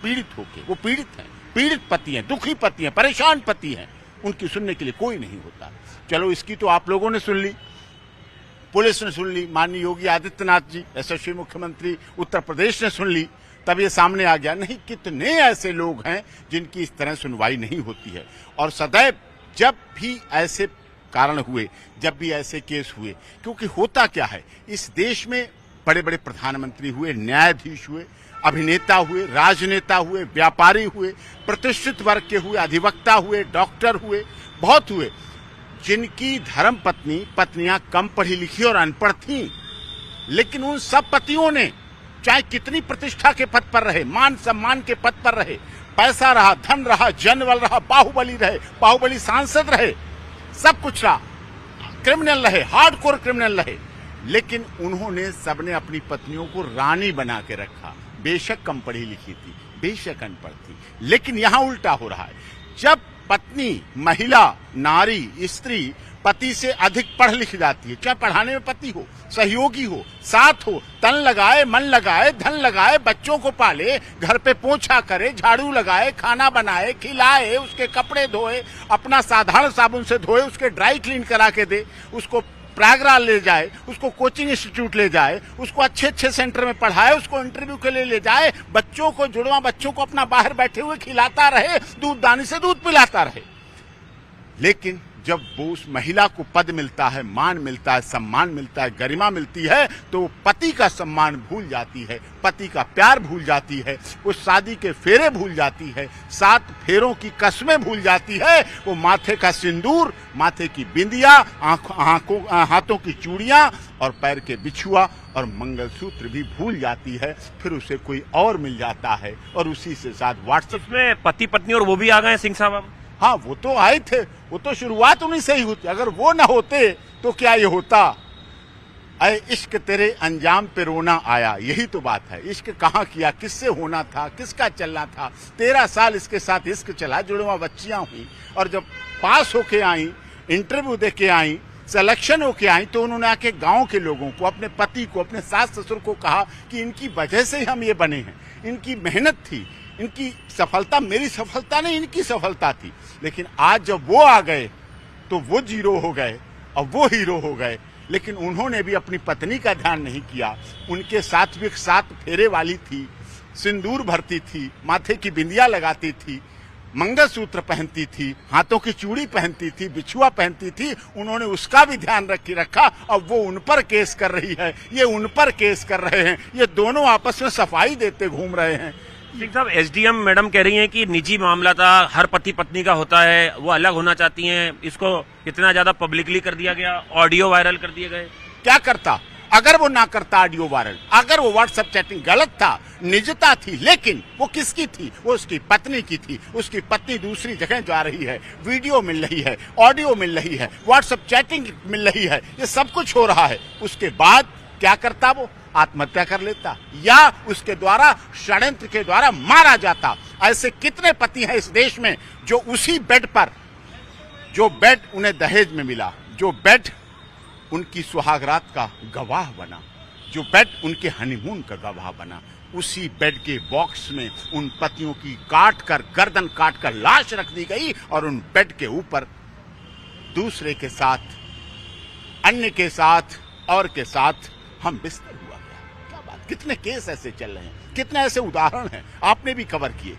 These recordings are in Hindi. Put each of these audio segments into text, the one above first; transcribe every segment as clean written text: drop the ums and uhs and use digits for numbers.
पीड़ित होके, वो पीड़ित हैं, पीड़ित पति हैं, दुखी पति हैं, परेशान पति हैं, उनकी सुनने के लिए कोई नहीं होता। चलो इसकी तो आप लोगों ने सुन ली, पुलिस ने सुन ली, माननीय योगी आदित्यनाथ जी यशस्वी मुख्यमंत्री उत्तर प्रदेश ने सुन ली, तब ये सामने आ गया। नहीं, कितने ऐसे लोग हैं जिनकी इस तरह सुनवाई नहीं होती है। और सदैव जब भी ऐसे कारण हुए, जब भी ऐसे केस हुए, क्योंकि होता क्या है, इस देश में बड़े बड़े प्रधानमंत्री हुए, न्यायाधीश हुए, अभिनेता हुए, राजनेता हुए, व्यापारी हुए, प्रतिष्ठित वर्ग के हुए, अधिवक्ता हुए, डॉक्टर हुए, बहुत हुए, जिनकी धर्म पत्नियां कम पढ़ी लिखी और अनपढ़ थीं, लेकिन उन सब पतियों ने चाहे कितनी प्रतिष्ठा के पद पर रहे, मान सम्मान के पद पर रहे, पैसा रहा, धन रहा, जनबल रहा, बाहुबली रहे, बाहुबली सांसद रहे, सब कुछ रहा, क्रिमिनल रहे, हार्डकोर क्रिमिनल रहे, लेकिन उन्होंने सबने अपनी पत्नियों को रानी बना के रखा। बेशक कम पढ़ी लिखी थी, बेशक अनपढ़ थी, लेकिन यहां उल्टा हो रहा है। जब पत्नी, महिला, नारी, स्त्री पति से अधिक पढ़ लिख जाती है, चाहे पढ़ाने में पति हो, सहयोगी हो, साथ हो, तन लगाए, मन लगाए, धन लगाए, बच्चों को पाले, घर पे पोछा करे, झाड़ू लगाए, खाना बनाए, खिलाए, उसके कपड़े धोए, अपना साधारण साबुन से धोए, उसके ड्राई क्लीन करा के दे, उसको प्रयागराज ले जाए, उसको कोचिंग इंस्टीट्यूट ले जाए, उसको अच्छे अच्छे सेंटर में पढ़ाए, उसको इंटरव्यू के लिए ले जाए, बच्चों को, जुड़वा बच्चों को अपना बाहर बैठे हुए खिलाता रहे, दूध दानी से दूध पिलाता रहे। लेकिन जब वो उस महिला को पद मिलता है, मान मिलता है, सम्मान मिलता है, गरिमा मिलती है, तो वो पति का सम्मान भूल जाती है, पति का प्यार भूल जाती है, वो शादी के फेरे भूल जाती है, 7 फेरों की कसमें भूल जाती है, वो माथे का सिंदूर, माथे की बिंदिया, हाथों की चूड़ियां और पैर के बिछुआ और मंगलसूत्र भी भूल जाती है। फिर उसे कोई और मिल जाता है और उसी से साथ व्हाट्सएप में पति पत्नी और वो भी आ गए सिंह साहब। हाँ, वो तो आए थे, वो तो शुरुआत उन्हीं से ही होती। अगर वो ना होते तो क्या ये होता? अरे इश्क तेरे अंजाम पे रोना आया, यही तो बात है। इश्क कहाँ किया, किससे होना था, किसका चलना था। 13 साल इसके साथ इश्क चला, जुड़वा बच्चियां हुई, और जब पास होके आई, इंटरव्यू दे के आई, सिलेक्शन होके आई, तो उन्होंने आके गांव के लोगों को, अपने पति को, अपने सास ससुर को कहा कि इनकी वजह से ही हम ये बने हैं, इनकी मेहनत थी, इनकी सफलता मेरी सफलता नहीं, इनकी सफलता थी। लेकिन आज जब वो आ गए तो वो जीरो हो गए और वो हीरो हो गए। लेकिन उन्होंने भी अपनी पत्नी का ध्यान नहीं किया। उनके साथ भी 7 फेरे वाली थी, सिंदूर भरती थी, माथे की बिंदिया लगाती थी, मंगलसूत्र पहनती थी, हाथों की चूड़ी पहनती थी, बिछुआ पहनती थी। उन्होंने उसका भी ध्यान रखा। अब वो उन पर केस कर रही है, ये उन पर केस कर रहे हैं, ये दोनों आपस में सफाई देते घूम रहे हैं। सिंह साहब, एसडीएम मैडम कह रही हैं कि निजी मामला था, हर पति पत्नी का होता है, वो अलग होना चाहती हैं। इसको इतना ज्यादा पब्लिकली कर दिया गया, ऑडियो वायरल कर दिए गए। क्या करता अगर वो ना करता ऑडियो वायरल? अगर वो व्हाट्सएप चैटिंग गलत था, निजता थी, लेकिन वो किसकी थी? वो उसकी पत्नी की थी। उसकी पत्नी दूसरी जगह जा रही है, वीडियो मिल रही है, ऑडियो मिल रही है, व्हाट्सएप चैटिंग मिल रही है, ये सब कुछ हो रहा है। उसके बाद क्या करता? वो आत्महत्या कर लेता या उसके द्वारा, षड्यंत्र के द्वारा मारा जाता। ऐसे कितने पति हैं इस देश में जो उसी बेड पर, जो बेड उन्हें दहेज में मिला, जो बेड उनकी सुहागरात का गवाह बना, जो बेड उनके हनीमून का गवाह बना, उसी बेड के बॉक्स में उन पतियों की गर्दन काट कर लाश रख दी गई और उन बेड के ऊपर दूसरे के साथ, अन्य के साथ और के साथ हम बिस्तर हुआ गया। क्या बात! कितने केस ऐसे चल रहे हैं, कितने ऐसे उदाहरण हैं, आपने भी कवर किए।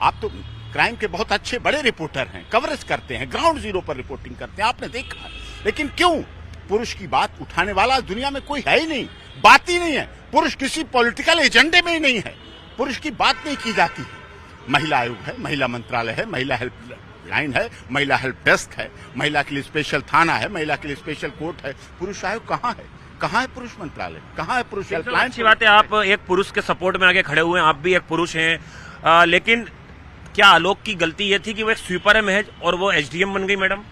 आप तो क्राइम के बहुत अच्छे बड़े रिपोर्टर हैं, कवरेज करते हैं, ग्राउंड जीरो पर रिपोर्टिंग करते हैं, आपने देखा। लेकिन क्यों पुरुष की बात उठाने वाला दुनिया में कोई है ही नहीं, बात ही नहीं है। पुरुष किसी पॉलिटिकल एजेंडे में ही नहीं है, पुरुष की बात नहीं की जाती है। महिला आयोग है, महिला मंत्रालय है, महिला हेल्पलाइन है, महिला हेल्प डेस्क है, महिला के लिए स्पेशल थाना है, महिला के लिए स्पेशल कोर्ट है। पुरुष आयोग कहाँ है? कहाँ है पुरुष मंत्रालय? कहाँ है पुरुष हेल्पलाइन? अच्छी बात है, आप एक पुरुष के सपोर्ट में आगे खड़े हुए हैं, आप भी एक पुरुष हैं। लेकिन क्या आलोक की गलती ये थी कि वो एक स्वीपर है महज और वो एसडीएम बन गई मैडम?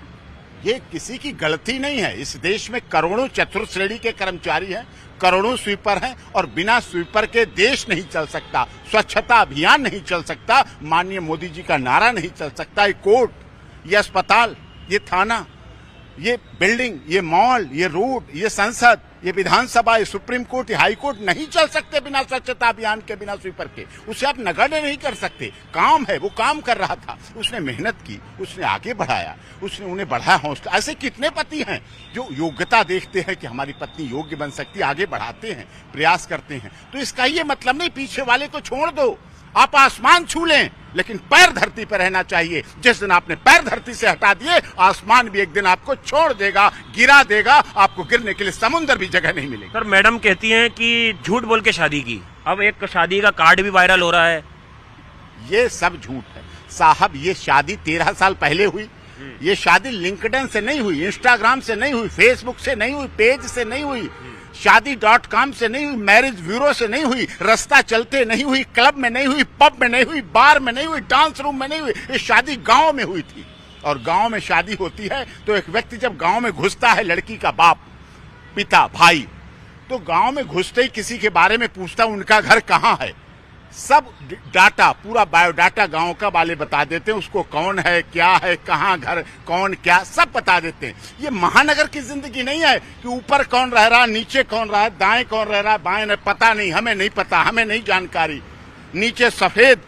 ये किसी की गलती नहीं है। इस देश में करोड़ों चतुर्थ श्रेणी के कर्मचारी हैं, करोड़ों स्वीपर हैं, और बिना स्वीपर के देश नहीं चल सकता, स्वच्छता अभियान नहीं चल सकता, माननीय मोदी जी का नारा नहीं चल सकता। ये कोर्ट, ये अस्पताल, ये थाना, ये बिल्डिंग, ये मॉल, ये रोड, ये संसद, ये विधानसभा, ये सुप्रीम कोर्ट, ये हाई कोर्ट नहीं चल सकते बिना स्वच्छता अभियान के, बिना स्वीपर के। उसे आप नगण्य नहीं कर सकते। काम है, वो काम कर रहा था, उसने मेहनत की, उसने आगे बढ़ाया, उसने उन्हें बढ़ाया हौसला। ऐसे कितने पति हैं जो योग्यता देखते हैं कि हमारी पत्नी योग्य बन सकती है, आगे बढ़ाते हैं, प्रयास करते हैं। तो इसका ये मतलब नहीं पीछे वाले को छोड़ दो, आप आसमान छू लें, लेकिन पैर धरती पर रहना चाहिए। जिस दिन आपने पैर धरती से हटा दिए, आसमान भी एक दिन आपको छोड़ देगा, गिरा देगा, आपको गिरने के लिए समुद्र भी जगह नहीं मिलेगी। सर, मैडम कहती हैं कि झूठ बोल के शादी की, अब एक शादी का कार्ड भी वायरल हो रहा है। ये सब झूठ है साहब। ये शादी 13 साल पहले हुई। ये शादी लिंक्डइन से नहीं हुई, इंस्टाग्राम से नहीं हुई, फेसबुक से नहीं हुई, पेज से नहीं हुई, शादी.com से नहीं हुई, मैरिज ब्यूरो से नहीं हुई, रास्ता चलते नहीं हुई, क्लब में नहीं हुई, पब में नहीं हुई, बार में नहीं हुई, डांस रूम में नहीं हुई। ये शादी गांव में हुई थी। और गांव में शादी होती है तो एक व्यक्ति जब गांव में घुसता है, लड़की का बाप, पिता, भाई, तो गांव में घुसते ही किसी के बारे में पूछता उनका घर कहाँ है। सब डाटा, पूरा बायोडाटा गांव का वाले बता देते हैं, उसको कौन है, क्या है, कहाँ घर, कौन क्या, सब बता देते हैं। ये महानगर की जिंदगी नहीं है कि ऊपर कौन रह रहा, नीचे कौन रहा है, दाएं कौन रह रहा है, बाएं नहीं, पता नहीं, हमें नहीं पता, हमें नहीं जानकारी। नीचे सफेद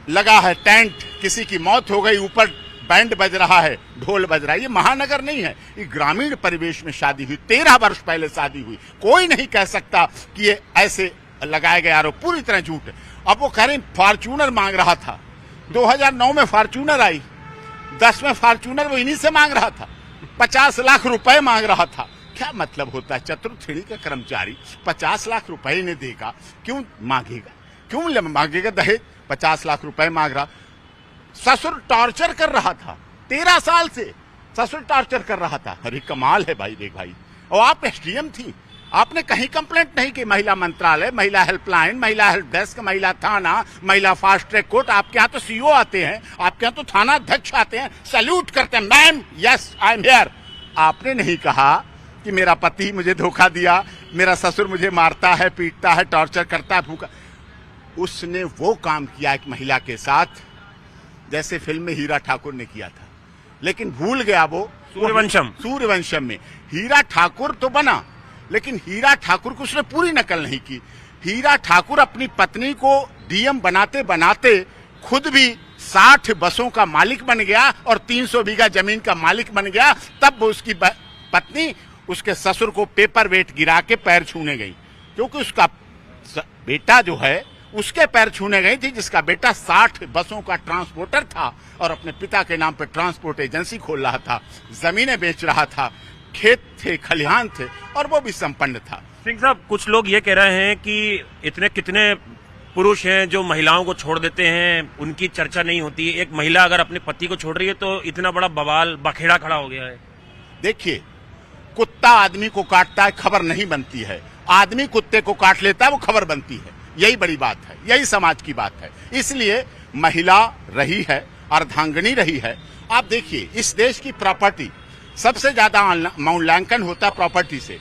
लगा है टेंट, किसी की मौत हो गई, ऊपर बैंड बज रहा है, ढोल बज रहा है। ये महानगर नहीं है, ये ग्रामीण परिवेश में शादी हुई, 13 वर्ष पहले शादी हुई। कोई नहीं कह सकता कि ये ऐसे लगाए गए आरोप पूरी तरह झूठ है। अब वो कह रहे फॉर्च्यूनर मांग रहा था, 2009 में फॉर्च्यूनर आई, 10 में फॉर्च्यूनर वो इन्हीं से मांग रहा था, 50 लाख रुपए मांग रहा था। क्या मतलब होता है? चतुर्थ श्रेणी का कर्मचारी 50 लाख रुपए ने देगा, क्यों मांगेगा, क्यों मांगेगा दहेज? 50 लाख रुपए मांग रहा। ससुर टॉर्चर कर रहा था, 13 साल से ससुर टॉर्चर कर रहा था। अरे कमाल है भाई, देख भाई। और आप एसडीएम थी, आपने कहीं कंप्लेंट नहीं की। महिला मंत्रालय, महिला हेल्पलाइन, महिला हेल्प डेस्क, महिला थाना, महिला फास्ट ट्रैक कोर्ट। आपके यहाँ तो सीओ आते हैं, आपके यहाँ तो थाना अध्यक्ष आते हैं, सैल्यूट करते हैं, ma'am yes I am here. आपने नहीं कहा कि मेरा पति मुझे धोखा दिया, मेरा ससुर मुझे मारता है, पीटता है, टॉर्चर करता है, भूखा। उसने वो काम किया एक महिला के साथ जैसे फिल्म में हीरा ठाकुर ने किया था, लेकिन भूल गया वो सूर्यवंशम में। हीरा ठाकुर तो बना, लेकिन हीरा ठाकुर को उसने पूरी नकल नहीं की। हीरा ठाकुर अपनी पत्नी को डीएम बनाते बनाते खुद भी 60 बसों का मालिक बन गया और 300 बीघा जमीन का मालिक बन गया। तब वो उसकी पत्नी उसके ससुर को पेपर वेट गिरा के पैर छूने गई, क्योंकि उसका बेटा जो है उसके पैर छूने गई थी, जिसका बेटा 60 बसों का ट्रांसपोर्टर था और अपने पिता के नाम पर ट्रांसपोर्ट एजेंसी खोल रहा था, जमीनें बेच रहा था, खेत थे, खलिहान थे, और वो भी संपन्न था। सिंह साहब, कुछ लोग ये कह रहे हैं कि इतने कितने पुरुष हैं जो महिलाओं को छोड़ देते हैं, उनकी चर्चा नहीं होती। एक महिला अगर अपने पति को छोड़ रही है तो इतना बड़ा बवाल, बखेड़ा खड़ा हो गया है। देखिए, कुत्ता आदमी को काटता है, खबर नहीं बनती है। आदमी कुत्ते को काट लेता है, वो खबर बनती है। यही बड़ी बात है, यही समाज की बात है। इसलिए महिला रही है, अर्धांगिनी रही है। आप देखिए, इस देश की प्रॉपर्टी सबसे ज्यादा मूल्यांकन होता है प्रॉपर्टी से।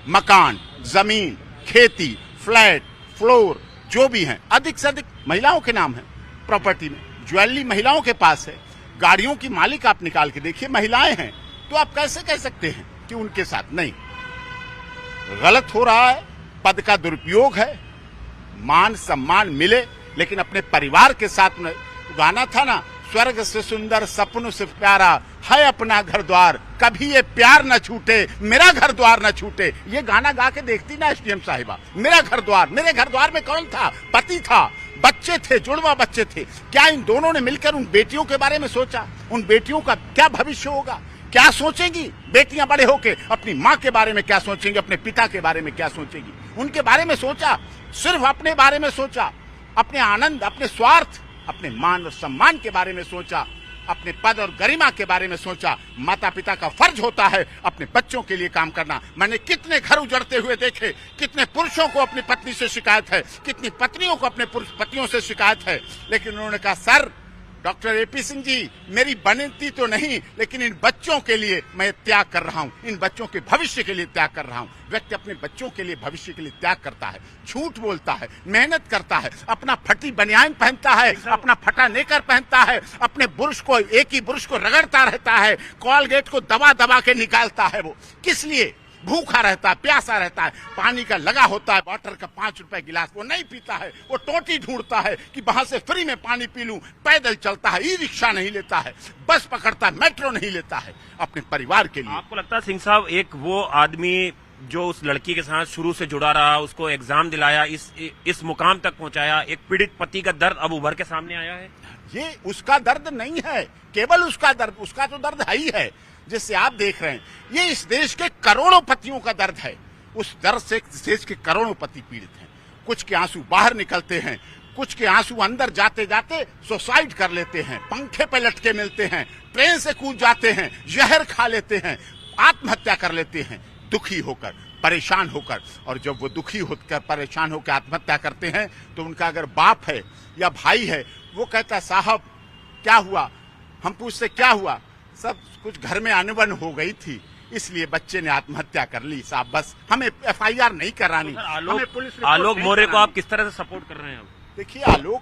मकान, जमीन, खेती, फ्लैट, फ्लोर जो भी हैं, अधिक से अधिक महिलाओं के नाम है प्रॉपर्टी में। ज्वेलरी महिलाओं के पास है, गाड़ियों की मालिक आप निकाल के देखिए महिलाएं हैं। तो आप कैसे कह सकते हैं कि उनके साथ नहीं? गलत हो रहा है, पद का दुरुपयोग है। मान सम्मान मिले, लेकिन अपने परिवार के साथ में। गाना था ना, स्वर्ग से सुंदर सपनों से प्यारा है अपना घर द्वार, कभी ये प्यार न छूटे, मेरा घर द्वार न छूटे। ये गाना गा के देखती ना एसडीएम साहिबा, मेरा घर द्वार। मेरे घर द्वार में कौन था? पति था, बच्चे थे, जुड़वा बच्चे थे। क्या इन दोनों ने मिलकर उन बेटियों के बारे में सोचा? उन बेटियों का क्या भविष्य होगा? क्या सोचेंगी बेटियां बड़े होके? अपनी माँ के बारे में क्या सोचेंगी? अपने पिता के बारे में क्या सोचेंगी? उनके बारे में सोचा? सिर्फ अपने बारे में सोचा, अपने आनंद, अपने स्वार्थ, अपने मान और सम्मान के बारे में सोचा, अपने पद और गरिमा के बारे में सोचा। माता पिता का फर्ज होता है अपने बच्चों के लिए काम करना। मैंने कितने घर उजड़ते हुए देखे, कितने पुरुषों को अपनी पत्नी से शिकायत है, कितनी पत्नियों को अपने पतियों से शिकायत है, लेकिन उन्होंने कहा sir, doctor AP Singh ji, मेरी बनती तो नहीं, लेकिन इन बच्चों के लिए मैं त्याग कर रहा हूं, इन बच्चों के भविष्य के लिए त्याग कर रहा हूं। व्यक्ति अपने बच्चों के लिए, भविष्य के लिए त्याग करता है, झूठ बोलता है, मेहनत करता है, अपना फटी बनियान पहनता है, अपना फटा नेकर पहनता है, अपने बुरुश को, एक ही बुरुश को रगड़ता रहता है, कॉलगेट को दबा दबा के निकालता है। वो किस लिए? भूखा रहता है, प्यासा रहता है, पानी का लगा होता है, वाटर का 5 रुपए गिलास वो नहीं पीता है, वो टोटी ढूंढता है कि वहां से फ्री में पानी पी लूं, पैदल चलता है, ई रिक्शा नहीं लेता है, बस पकड़ता है, मेट्रो नहीं लेता है अपने परिवार के लिए। आपको लगता है सिंह साहब एक वो आदमी जो उस लड़की के साथ शुरू से जुड़ा रहा, उसको एग्जाम दिलाया, इस मुकाम तक पहुंचाया, एक पीड़ित पति का दर्द अब उभर के सामने आया है? ये उसका दर्द नहीं है, केवल उसका दर्द, उसका तो दर्द है ही है जिससे आप देख रहे हैं। ये इस देश के करोड़ों पतियों का दर्द है। उस दर्द से इस देश के करोड़ों पति पीड़ित हैं। कुछ के आंसू बाहर निकलते हैं, कुछ के आंसू अंदर जाते जाते सुसाइड कर लेते हैं, पंखे पे लटके मिलते हैं, ट्रेन से कूद जाते हैं, जहर खा लेते हैं, आत्महत्या कर लेते हैं, दुखी होकर, परेशान होकर। और जब वो दुखी होकर, परेशान होकर आत्महत्या करते हैं तो उनका अगर बाप है या भाई है, वो कहता साहब क्या हुआ? हम पूछते क्या हुआ? सब कुछ घर में अनबन हो गई थी, इसलिए बच्चे ने आत्महत्या कर ली साहब, बस हमें FIR नहीं करानी, हमें पुलिस रिपोर्ट आलोक नहीं मौर्य को करानी। आप किस तरह से सपोर्ट कर रहे हैं? देखिए, आलोक